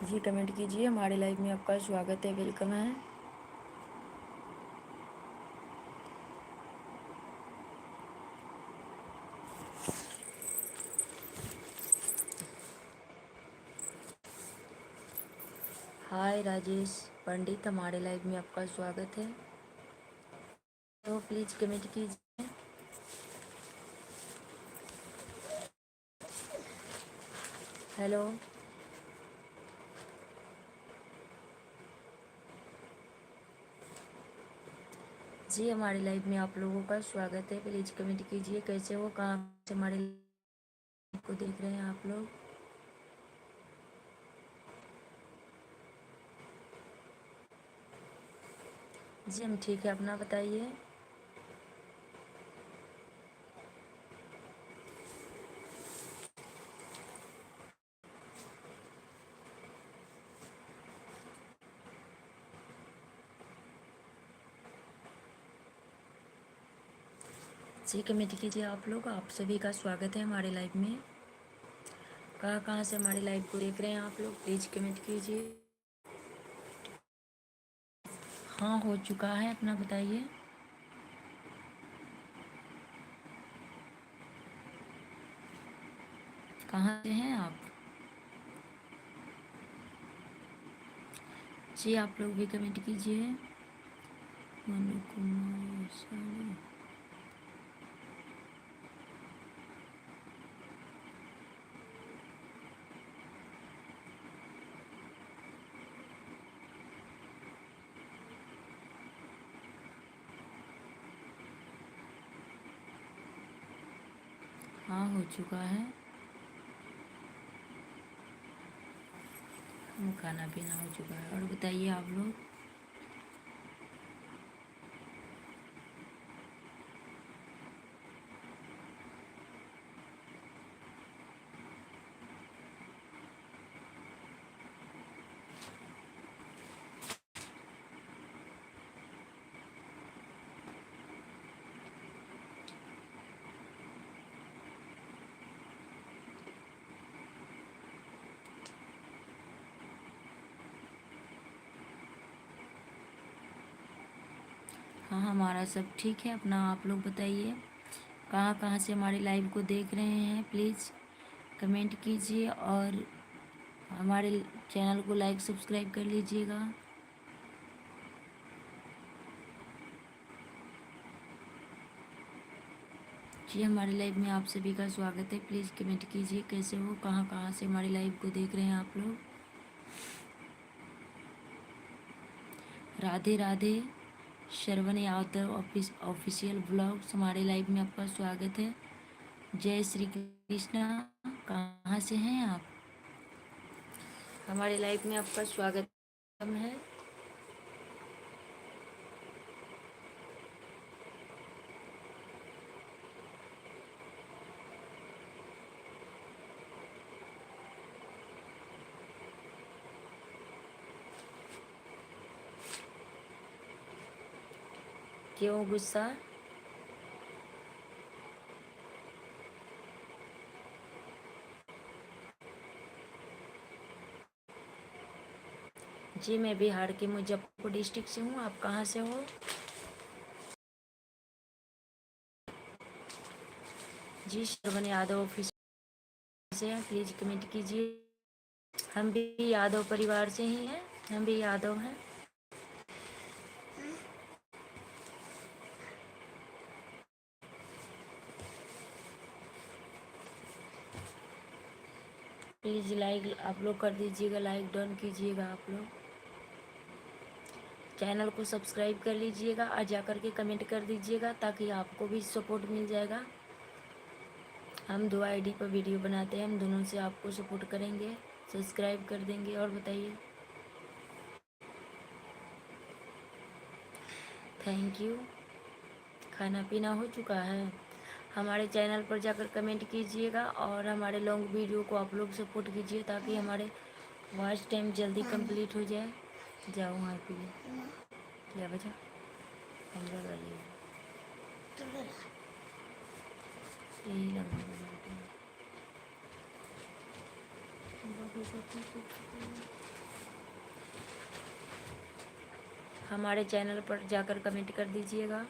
जी comment कीजिए। हमारे live में आपका स्वागत है, वेलकम है। हाय राजेश पंडित, हमारे लाइव में आपका स्वागत है। तो प्लीज़ कमेंट कीजिए। हेलो। जी हमारे लाइव में आप लोगों का स्वागत है। प्लीज़ कमेंट कीजिए, कैसे हो, कहाँ से हमारे लाइव को देख रहे हैं आप लोग। जी हम ठीक है, अपना बताइए। जी कमेंट कीजिए आप लोग। आप सभी का स्वागत है हमारे लाइव में। कहाँ कहाँ से हमारे लाइव को देख रहे हैं आप लोग, प्लीज़ कमेंट कीजिए। हाँ हो चुका है, अपना बताइए। कहाँ से हैं आप? जी आप लोग भी कमेंट कीजिए। मनु कुमार साड़ी। हाँ हो चुका है। खाना पीना हो चुका है। और बताइए आप लोग। हाँ हमारा सब ठीक है, अपना आप लोग बताइए। कहाँ कहाँ से हमारे लाइव को देख रहे हैं, प्लीज़ कमेंट कीजिए। और हमारे चैनल को लाइक सब्सक्राइब कर लीजिएगा। जी हमारे लाइव में आप सभी का स्वागत है। प्लीज़ कमेंट कीजिए, कैसे हो, कहाँ कहाँ से हमारे लाइव को देख रहे हैं आप लोग। राधे राधे। श्रवण यादव ऑफिशियल ब्लॉग्स, हमारे लाइव में आपका स्वागत है। जय श्री कृष्णा। कहाँ से हैं आप? हमारे लाइव में आपका स्वागत है। क्यों गुस्सा? जी मैं बिहार के मुजफ्फरपुर डिस्ट्रिक्ट से हूँ। आप कहाँ से हो? जी श्रवण यादव ऑफिस से हैं, प्लीज़ कमेंट कीजिए। हम भी यादव परिवार से ही हैं, हम भी यादव हैं। प्लीज़ लाइक आप लोग कर दीजिएगा, लाइक डन कीजिएगा आप लोग। चैनल को सब्सक्राइब कर लीजिएगा और जा कर के कमेंट कर दीजिएगा, ताकि आपको भी सपोर्ट मिल जाएगा। हम दो आईडी पर वीडियो बनाते हैं, हम दोनों से आपको सपोर्ट करेंगे, सब्सक्राइब कर देंगे। और बताइए। Thank you. खाना पीना हो चुका है। हमारे चैनल पर जाकर कमेंट कीजिएगा और हमारे लॉन्ग वीडियो को आप लोग सपोर्ट कीजिए, ताकि हमारे वॉच टाइम जल्दी कंप्लीट हो जाए। जाओ वहाँ पे क्या बचा पंद्रह वाली यही लगा। हमारे चैनल पर जाकर कमेंट कर दीजिएगा।